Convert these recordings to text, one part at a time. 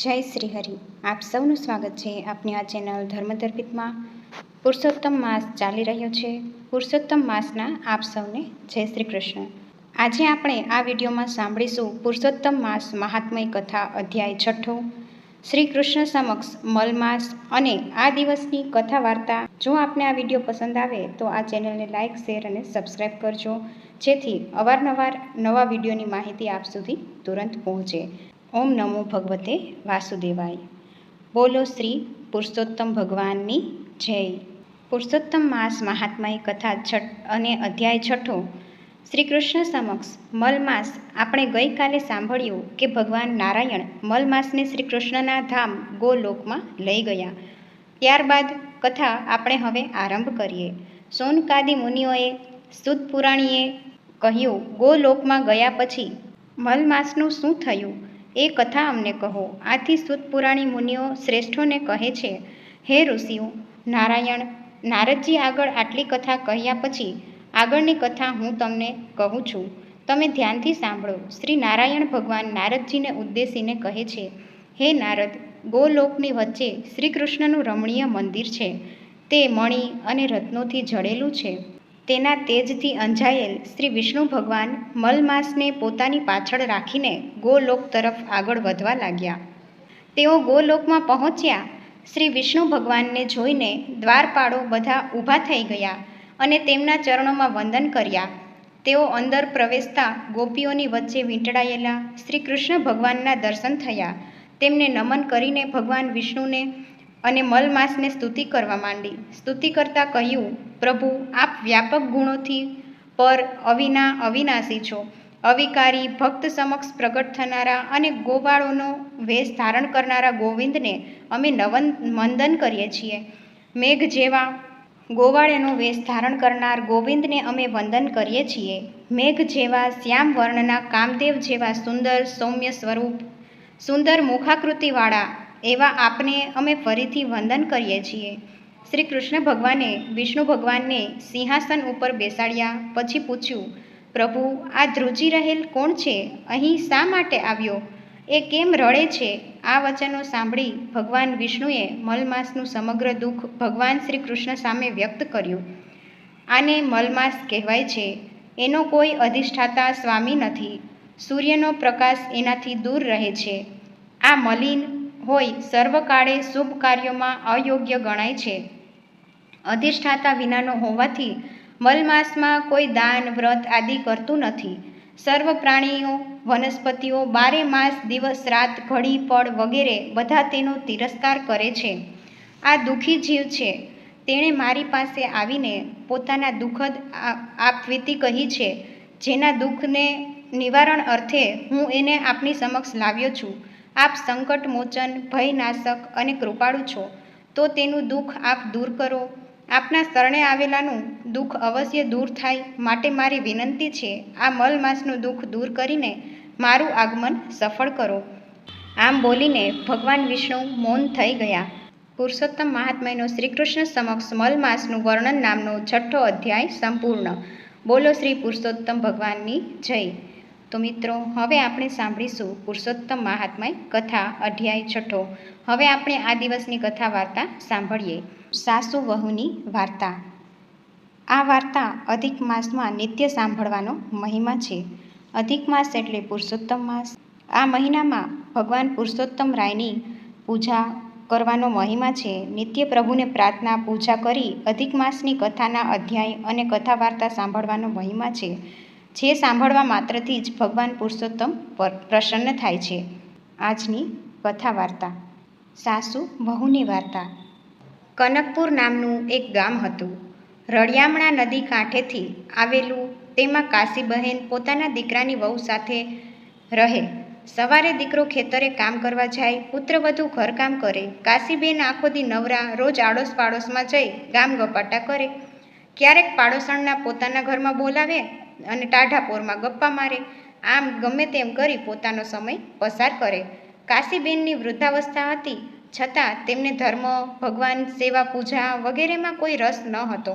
જય શ્રી હરિ. આપ સૌનું સ્વાગત છે આપની આ ચેનલ ધર્મદર્પિતમાં. પુરુષોત્તમ માસ ચાલી રહ્યો છે. પુરુષોત્તમ માસના આપ સૌને જય શ્રી કૃષ્ણ. આજે આપણે આ વિડીયોમાં સાંભળીશું પુરુષોત્તમ માસ મહાત્મય કથા અધ્યાય 6, શ્રી કૃષ્ણ સમક્ષ મલમાસ અને આ દિવસની કથા વાર્તા. જો આપને આ વિડીયો પસંદ આવે તો આ ચેનલને લાઇક, શેર અને સબસ્ક્રાઈબ કરજો, જેથી અવારનવાર નવા વિડીયોની માહિતી આપ સુધી તુરંત પહોંચે. ઓમ નમો ભગવતે વાસુદેવાય. બોલો શ્રી પુરુષોત્તમ ભગવાનની જય. પુરુષોત્તમ માસ મહાત્મય કથા અને અધ્યાય 6, શ્રી કૃષ્ણ સમક્ષ મલમાસ. આપણે ગઈકાલે સાંભળ્યું કે ભગવાન નારાયણ મલમાસને શ્રી કૃષ્ણના ધામ ગોલોકમાં લઈ ગયા. ત્યારબાદ કથા આપણે હવે આરંભ કરીએ. સૌનકાદિ મુનિઓએ સુત પુરાણીએ કહ્યું, ગોલોકમાં ગયા પછી મલમાસનું શું થયું એ કથા અમને કહો. આથી સુત પુરાણી મુનિઓ શ્રેષ્ઠોને કહે છે, હે ઋષિઓ, નારદજી આગળ આટલી કથા કહ્યા પછી આગળની કથા હું તમને કહું છું. તમે ધ્યાનથી સાંભળો. શ્રી નારાયણ ભગવાન નારદજીને ઉદ્દેશીને કહે છે, હે નારદ, ગોલોકની વચ્ચે શ્રી કૃષ્ણનું રમણીય મંદિર છે. તે મણિ અને રત્નોથી જડેલું છે. તેના તેજથી અંજાયેલ શ્રી વિષ્ણુ ભગવાન મલમાસને પોતાની પાછળ રાખીને ગોલોક તરફ આગળ વધવા લાગ્યા. તેઓ ગોલોકમાં પહોંચ્યા. શ્રી વિષ્ણુ ભગવાનને જોઈને દ્વારપાળો બધા ઊભા થઈ ગયા અને તેમના ચરણોમાં વંદન કર્યા. તેઓ અંદર પ્રવેશતા ગોપીઓની વચ્ચે વીંટળાયેલા શ્રી કૃષ્ણ ભગવાનના દર્શન થયા. તેમને નમન કરીને ભગવાન વિષ્ણુને અને મલમાસને સ્તુતિ કરવા માંડી. સ્તુતિ કરતા કહ્યું, પ્રભુ, આપ વ્યાપક ગુણોથી પર અવિનાશી છો. અવિકારી, ભક્ત સમક્ષ પ્રગટ થનારા અને ગોવાળોનો વેશ ધારણ કરનારા ગોવિંદને અમે વંદન કરીએ છીએ. મેઘ જેવા ગોવાળેનો વેશ ધારણ કરનાર ગોવિંદને અમે વંદન કરીએ છીએ. મેઘ જેવા શ્યામ વર્ણના કામદેવ જેવા સુંદર સૌમ્ય સ્વરૂપ, સુંદર મુખાકૃતિવાળા એવા આપને અમે ફરીથી વંદન કરીએ છીએ. શ્રી કૃષ્ણ ભગવાને વિષ્ણુ ભગવાનને સિંહાસન ઉપર બેસાડ્યા પછી પૂછ્યું, પ્રભુ, આ ધ્રુજી રહેલ કોણ છે? અહીં શા માટે આવ્યો? એ કેમ રડે છે? આ વચનો સાંભળી ભગવાન વિષ્ણુએ મલમાસનું સમગ્ર દુઃખ ભગવાન શ્રી કૃષ્ણ સામે વ્યક્ત કર્યું. આને મલમાસ કહેવાય છે. એનો કોઈ અધિષ્ઠાતા સ્વામી નથી. સૂર્યનો પ્રકાશ એનાથી દૂર રહે છે. આ મલિન હોય સર્વકાળે શુભ કાર્યોમાં અયોગ્ય ગણાય છે. અધિષ્ઠાતા વિનાનો હોવાથી મલમાસમાં કોઈ દાન, વ્રત આદિ કરતું નથી. સર્વ પ્રાણીઓ, વનસ્પતિઓ 12 માસ, દિવસ, રાત, ઘડી, પળ વગેરે બધા તેનો તિરસ્કાર કરે છે. આ દુઃખી જીવ છે. તેણે મારી પાસે આવીને પોતાના દુઃખદ આપવીતી કહી છે. જેના દુઃખને નિવારણ અર્થે હું એને આપની સમક્ષ લાવ્યો છું. આપ સંકટ મોચન, ભયનાશક અને કૃપાળુ છો, તો તેનું દુઃખ આપ દૂર કરો. આપના શરણે આવેલાનું દુઃખ અવશ્ય દૂર થાય, માટે મારી વિનંતી છે, આ મલમાસનું દુઃખ દૂર કરીને મારું આગમન સફળ કરો. આમ બોલીને ભગવાન વિષ્ણુ મૌન થઈ ગયા. પુરુષોત્તમ મહાત્મયનો શ્રી કૃષ્ણ સમક્ષ મલમાસનું વર્ણન નામનો 6થો અધ્યાય સંપૂર્ણ. બોલો શ્રી પુરુષોત્તમ ભગવાનની જય. તો મિત્રો, હવે આપણે સાંભળીશું પુરુષોત્તમ મહાત્મય કથા અધ્યાય 6. હવે આપણે આ દિવસની કથા વાર્તા સાંભળીએ. સાસુ વહુની વાર્તા. આ વાર્તા અધિક માસમાં નિત્ય સાંભળવાનો મહિમા છે. અધિક માસ એટલે પુરુષોત્તમ માસ. આ મહિનામાં ભગવાન પુરુષોત્તમ રાયની પૂજા કરવાનો મહિમા છે. નિત્ય પ્રભુને પ્રાર્થના પૂજા કરી અધિક માસની કથાના અધ્યાય અને કથા વાર્તા સાંભળવાનો મહિમા છે. જે સાંભળવા માત્રથી જ ભગવાન પુરુષોત્તમ પ્રસન્ન થાય છે. આજની કથા વાર્તા. સાસુ વહુની વાર્તા. કનકપુર નામનું એક ગામ હતું. રળિયામણા નદી કાંઠેથી આવેલું. તેમાં કાશીબહેન પોતાના દીકરાની વહુ સાથે રહે. સવારે દીકરો ખેતરે કામ કરવા જાય, પુત્રવધુ ઘરકામ કરે. કાશીબેન આખો દી નવરા રોજ આડોશ પાડોશમાં જઈ ગામ ગપાટા કરે. ક્યારેક પાડોશણના પોતાના ઘરમાં બોલાવે અને ટાઢાપોરમાં ગપ્પા મારે. આમ ગમે તેમ કરી પોતાનો સમય પસાર કરે. કાશીબેનની વૃદ્ધાવસ્થા હતી, છતાં તેમને ધર્મ, ભગવાન, સેવા, પૂજા વગેરેમાં કોઈ રસ ન હતો.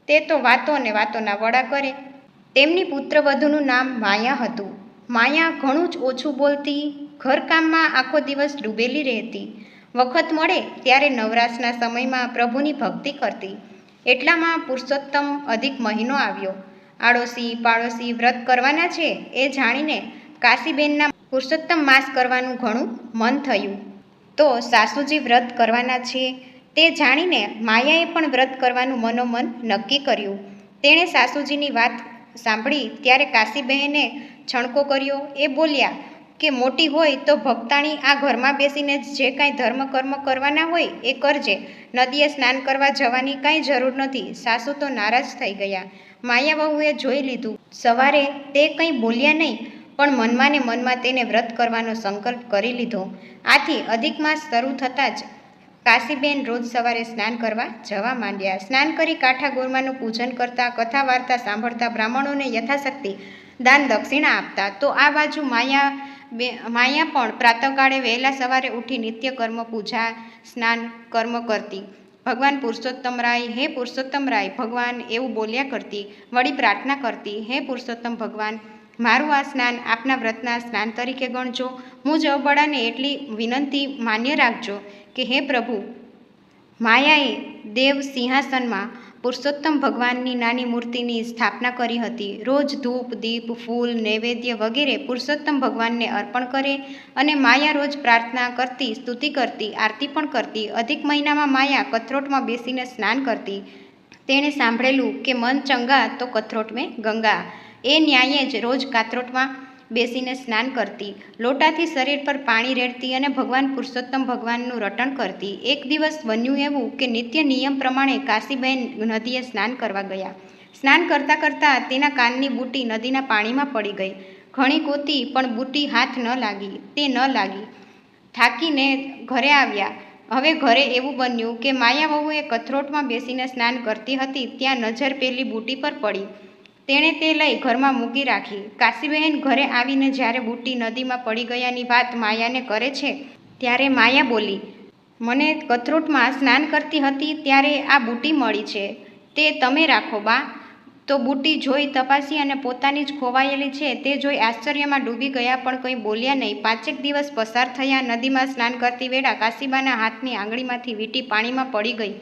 તે તો વાતો અને વાતોના વડા કરે. તેમની પુત્રવધુનું નામ માયા હતું. માયા ઘણું જ ઓછું બોલતી, ઘરકામમાં આખો દિવસ ડૂબેલી રહેતી. વખત મળે ત્યારે નવરાશના સમયમાં પ્રભુની ભક્તિ કરતી. એટલામાં પુરુષોત્તમ અધિક મહિનો આવ્યો. આડોશી પાડોશી વ્રત કરવાના છે એ જાણીને કાશીબેનના પુરુષોત્તમ માસ કરવાનું ઘણું મન થયું. તો સાસુજી વ્રત કરવાના છે તે જાણીને માયાએ પણ વ્રત કરવાનું મનોમન નક્કી કર્યું. તેણે સાસુજીની વાત સાંભળી ત્યારે કાશીબહેને છણકો કર્યો. એ બોલ્યા કે મોટી હોય તો ભક્તાણી આ ઘરમાં બેસીને જે કાંઈ ધર્મ કર્મ કરવાના હોય એ કરજે. નદીએ સ્નાન કરવા જવાની કાંઈ જરૂર નથી. સાસુ તો નારાજ થઈ ગયા. માયા વહુએ જોઈ લીધું. સવારે તે કંઈ બોલ્યા નહીં, પણ મનમાં ને મનમાં તેને વ્રત કરવાનો સંકલ્પ કરી લીધો. આથી અધિક માસ શરૂ થતાં જ કાશીબેન રોજ સવારે સ્નાન કરવા જવા માંડ્યા. સ્નાન કરી કાંઠા ગોરમાનું પૂજન કરતા, કથા વાર્તા સાંભળતા, બ્રાહ્મણોને યથાશક્તિ દાન દક્ષિણા આપતા. તો આ બાજુ માયા પણ પ્રાતઃકાળે વહેલા સવારે ઉઠી નિત્ય કર્મ, પૂજા, સ્નાન કર્મ કરતી. ભગવાન પુરુષોત્તમ રાય, હે પુરુષોત્તમ રાય ભગવાન એવું બોલ્યા કરતી. વળી પ્રાર્થના કરતી, હે પુરુષોત્તમ ભગવાન, મારું આ સ્નાન આપના વ્રતના સ્નાન તરીકે ગણજો. મુજ અબળાને એટલી વિનંતી માન્ય રાખજો કે હે પ્રભુ, માયાએ દેવ સિંહાસનમાં પુરુષોત્તમ ભગવાનની નાની મૂર્તિની સ્થાપના કરી હતી. રોજ ધૂપ, દીપ, ફૂલ, નૈવેદ્ય વગેરે પુરુષોત્તમ ભગવાનને અર્પણ કરે અને માયા રોજ પ્રાર્થના કરતી, સ્તુતિ કરતી, આરતી પણ કરતી. અધિક મહિનામાં માયા કથરોટમાં બેસીને સ્નાન કરતી. તેણે સાંભળેલું કે મન ચંગા તો કથરોટ મેં ગંગા. એ ન્યાયે જ રોજ કાથરોટમાં બેસીને સ્નાન કરતી. લોટાથી શરીર પર પાણી રેડતી અને ભગવાન પુરુષોત્તમ ભગવાનનું રટણ કરતી. એક દિવસ બન્યું એવું કે નિત્ય નિયમ પ્રમાણે કાશીબેન નદીએ સ્નાન કરવા ગયા. સ્નાન કરતાં કરતાં તેના કાનની બુટી નદીના પાણીમાં પડી ગઈ. ઘણી ગોતી પણ બુટી હાથ ન લાગી. તે ન લાગી. થાકીને ઘરે આવ્યા. હવે ઘરે એવું બન્યું કે માયા વહુએ કથરોટમાં બેસીને સ્નાન કરતી હતી ત્યાં નજર પેલી બુટી પર પડી. તેણે તે લઈ ઘરમાં મૂકી રાખી. કાશીબહેન ઘરે આવીને જ્યારે બુટી નદીમાં પડી ગયાની વાત માયાને કરે છે ત્યારે માયા બોલી, મને કથરોટમાં સ્નાન કરતી હતી ત્યારે આ બુટી મળી છે, તે તમે રાખો બા. તો બુટી જોઈ તપાસી અને પોતાની જ ખોવાયેલી છે તે જોઈ આશ્ચર્યમાં ડૂબી ગયા, પણ કંઈ બોલ્યા નહીં. 5 દિવસ પસાર થયા. નદીમાં સ્નાન કરતી વેળા કાશીબાના હાથની આંગળીમાંથી વીંટી પાણીમાં પડી ગઈ.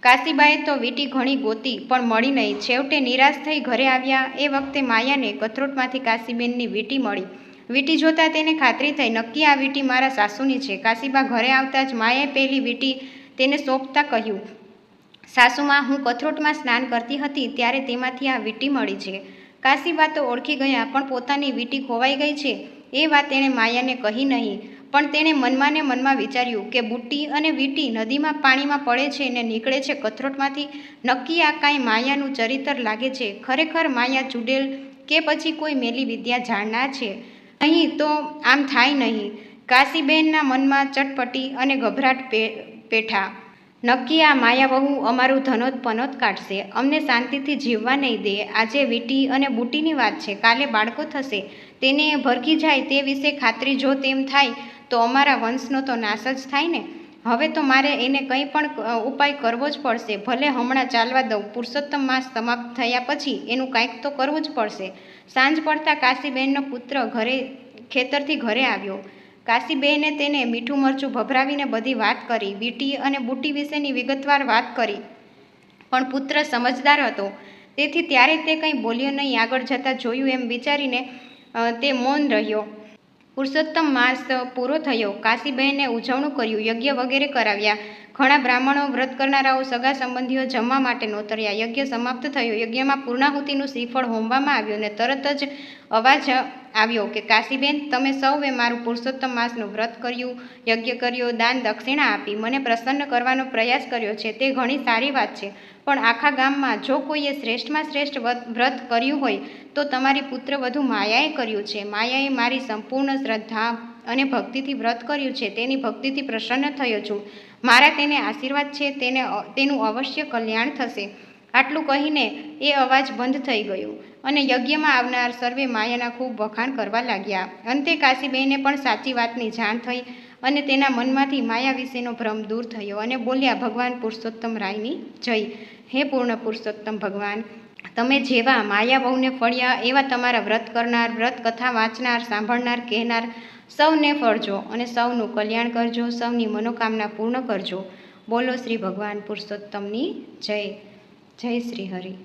કાશીબાએ તો વીંટી ઘણી ગોતી પણ મળી નહીં. છેવટે નિરાશ થઈ ઘરે આવ્યા. એ વખતે માયાને કથરોટમાંથી કાશીબેનની વીંટી મળી. વીંટી જોતાં તેને ખાતરી થઈ, નક્કી આ વીંટી મારા સાસુની છે. કાશીબા ઘરે આવતા જ માયાએ પેલી વીંટી તેને સોંપતા કહ્યું, સાસુમાં, હું કથરોટમાં સ્નાન કરતી હતી ત્યારે તેમાંથી આ વીંટી મળી છે. કાશીબા તો ઓળખી ગયા, પણ પોતાની વીંટી ખોવાઈ ગઈ છે એ વાત તેણે માયાને કહી નહીં. પણ તેણે મનમાં ને મનમાં વિચાર્યું કે બુટ્ટી અને વીંટી નદીમાં પાણીમાં પડે છે ને નીકળે છે કથરોટમાંથી. નક્કી આ કાંઈ માયાનું ચરિત્ર લાગે છે. ખરેખર માયા ચૂડેલ કે પછી કોઈ મેલી વિદ્યા જાણનાર છે. અહીં તો આમ થાય નહીં. કાશીબેનના મનમાં ચટપટી અને ગભરાટ પેઠા. નક્કી આ માયા વહુ અમારું ધનોત પનોત કાઢશે, અમને શાંતિથી જીવવા નહીં દે. આજે વીંટી અને બુટ્ટીની વાત છે, કાલે બાળકો થશે, તેને ભરખી જાય તે વિશે ખાતરી જો તેમ થાય તો અમારા વંશનો તો નાશ જ થાય ને. હવે તો મારે એને કંઈ પણ ઉપાય કરવો જ પડશે. ભલે હમણાં ચાલવા દઉં, પુરુષોત્તમ માસ સમાપ્ત થયા પછી એનું કાંઈક તો કરવું જ પડશે. સાંજ પડતા કાશીબહેનનો પુત્ર ખેતરથી ઘરે આવ્યો. કાશીબહેને તેને મીઠું મરચું ભભરાવીને બધી વાત કરી. વીંટી અને બુટ્ટી વિશેની વિગતવાર વાત કરી. પણ પુત્ર સમજદાર હતો તેથી ત્યારે તે કંઈ બોલ્યો નહીં. આગળ જતાં જોયું એમ વિચારીને તે મૌન રહ્યો. પુરુષોત્તમ માસ પૂરો થયો. કાશીબહેને ઉજવણું કર્યું, યજ્ઞ વગેરે કરાવ્યા. ઘણા બ્રાહ્મણો, વ્રત કરનારાઓ, સગા સંબંધીઓ જમવા માટે નોતર્યા. યજ્ઞ સમાપ્ત થયો. યજ્ઞમાં પૂર્ણાહુતિનું શ્રીફળ હોમવામાં આવ્યું ને તરત જ અવાજ આવ્યો કે કાશીબેન, તમે સૌએ મારું પુરુષોત્તમ માસનું વ્રત કર્યું, યજ્ઞ કર્યો, દાન દક્ષિણા આપી, મને પ્રસન્ન કરવાનો પ્રયાસ કર્યો છે, તે ઘણી સારી વાત છે. પણ આખા ગામમાં જો કોઈએ શ્રેષ્ઠમાં શ્રેષ્ઠ વ્રત કર્યું હોય તો તમારી પુત્રવધુ માયાએ કર્યું છે. માયાએ મારી સંપૂર્ણ શ્રદ્ધા અને ભક્તિથી વ્રત કર્યું છે. તેની ભક્તિથી પ્રસન્ન થયો છું. મારા તેને આશીર્વાદ છે, તેનું અવશ્ય કલ્યાણ થશે. આટલું કહીને એ અવાજ બંધ થઈ ગયો અને યજ્ઞમાં આવનાર સર્વે માયાના ખૂબ વખાણ કરવા લાગ્યા. અંતે કાશીબહેને પણ સાચી વાતની જાણ થઈ અને તેના મનમાંથી માયા વિશેનો ભ્રમ દૂર થયો અને બોલ્યા, ભગવાન પુરુષોત્તમ રાયની જય. હે પૂર્ણ પુરુષોત્તમ ભગવાન, તમે જેવા માયા વહુને ફળ્યા એવા તમારા વ્રત કરનાર, વ્રત કથા વાંચનાર, સાંભળનાર, કહેનાર સૌને ફળજો અને સૌનું કલ્યાણ કરજો, સૌની મનોકામના પૂર્ણ કરજો. બોલો શ્રી ભગવાન પુરુષોત્તમની જય. જય શ્રી હરિ.